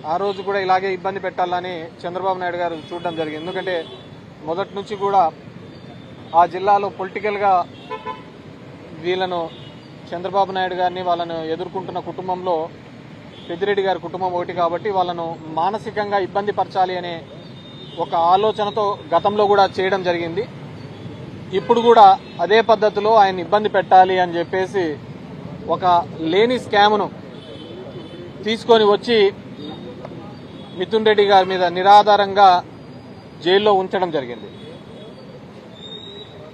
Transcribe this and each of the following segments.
ఆ రోజు కూడా ఇలాగే ఇబ్బంది పెట్టాలని చంద్రబాబు నాయుడు గారు చూడడం జరిగింది. ఎందుకంటే మొదటి నుంచి కూడా ఆ జిల్లాలో పొలిటికల్గా వీళ్ళను చంద్రబాబు నాయుడు గారిని వాళ్ళను ఎదుర్కొంటున్న కుటుంబంలో పెద్దిరెడ్డి గారి కుటుంబం ఒకటి కాబట్టి వాళ్ళను మానసికంగా ఇబ్బంది పరచాలి అనే ఒక ఆలోచనతో గతంలో కూడా చేయడం జరిగింది. ఇప్పుడు కూడా అదే పద్ధతిలో ఆయన ఇబ్బంది పెట్టాలి అని చెప్పేసి ఒక లేని స్కామ్ను తీసుకొని వచ్చి మిథున్ రెడ్డి గారి మీద నిరాధారంగా జైల్లో ఉంచడం జరిగింది.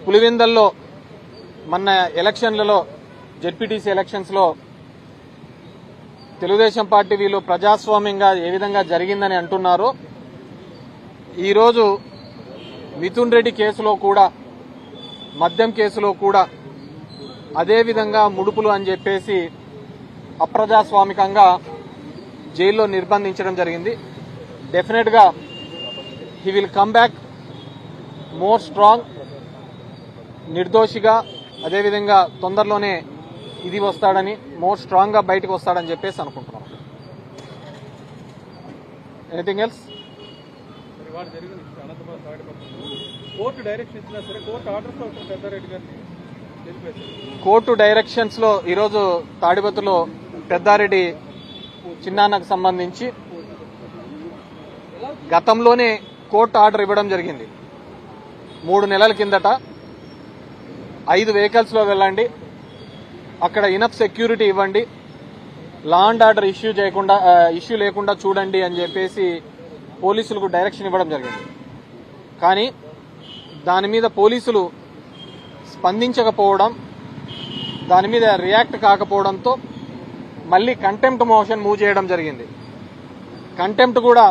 పులివెందల్లో మొన్న ఎలక్షన్లలో జెడ్పీటీసీ ఎలక్షన్స్లో తెలుగుదేశం పార్టీ వీళ్ళు ప్రజాస్వామ్యంగా ఏ విధంగా జరిగిందని అంటున్నారో ఈరోజు మిథున్ రెడ్డి కేసులో కూడా మద్యం కేసులో కూడా అదేవిధంగా ముడుపులు అని చెప్పేసి అప్రజాస్వామికంగా జైల్లో నిర్బంధించడం జరిగింది. డెఫినెట్గా he will come back more strong, నిర్దోషిగా, అదేవిధంగా తొందరలోనే ఇది వస్తాడని, మోర్ స్ట్రాంగ్గా బయటకు వస్తాడని చెప్పేసి అనుకుంటున్నాం. Anything else? కోర్టు డైరెక్షన్స్ లో ఈరోజు తాడిపత్రిలో పెద్దారెడ్డి చిన్నాన్నకు సంబంధించి గతంలోనే కోర్టు ఆర్డర్ ఇవ్వడం జరిగింది. 3 నెలల కిందట 5 వెహికల్స్ లో వెళ్ళండి, అక్కడ ఇనఫ్ సెక్యూరిటీ ఇవ్వండి, లా అండ్ ఆర్డర్ ఇష్యూ లేకుండా చూడండి అని చెప్పేసి పోలీసులకు డైరెక్షన్ ఇవ్వడం జరిగింది. కానీ దాని మీద పోలీసులు స్పందించకపోవడం, దాని మీద రియాక్ట్ కాకపోవడంతో మళ్ళీ కంటెంప్ట్ మోషన్ మూవ్ చేయడం జరిగింది. కంటెంప్ట్ కూడా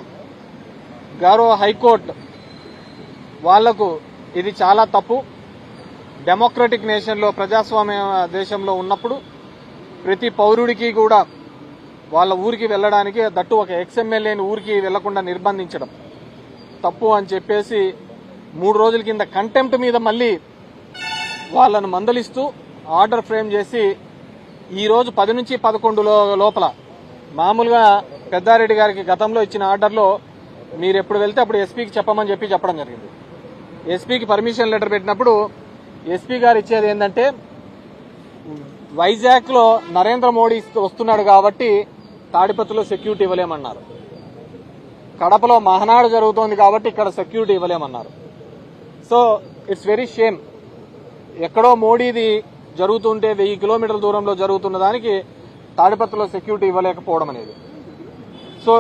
గౌరవ హైకోర్టు వాళ్లకు ఇది చాలా తప్పు, డెమోక్రటిక్ నేషన్లో, ప్రజాస్వామ్య దేశంలో ఉన్నప్పుడు ప్రతి పౌరుడికి కూడా వాళ్ళ ఊరికి వెళ్ళడానికి, దట్టు ఒక ఎక్స్ఎమ్మెల్యేని ఊరికి వెళ్లకుండా నిర్బంధించడం తప్పు అని చెప్పేసి 3 రోజుల కింద కంటెంప్ట్ మీద మళ్ళీ వాళ్ళను మందలిస్తూ ఆర్డర్ ఫ్రేమ్ చేసి ఈరోజు 10 నుంచి 11 లోపల, మామూలుగా పెద్దారెడ్డి గారికి గతంలో ఇచ్చిన ఆర్డర్లో మీరు ఎప్పుడు వెళ్తే అప్పుడు ఎస్పీకి చెప్పమని చెప్పడం జరిగింది. ఎస్పీకి పర్మిషన్ లెటర్ పెట్టినప్పుడు ఎస్పీ గారు ఇచ్చేది ఏంటంటే, వైజాగ్ లో నరేంద్ర మోడీ వస్తున్నాడు కాబట్టి తాడిపత్రిలో సెక్యూరిటీ ఇవ్వలేమన్నారు, కడపలో మహనాడు జరుగుతోంది కాబట్టి ఇక్కడ సెక్యూరిటీ ఇవ్వలేమన్నారు. So it's very shame. ఎక్కడో మోడీది జరుగుతుంటే 1000 కిలోమీటర్ల దూరంలో జరుగుతున్న దానికి తాడిపత్రిలో సెక్యూరిటీ ఇవ్వలేకపోవడం అనేది. సో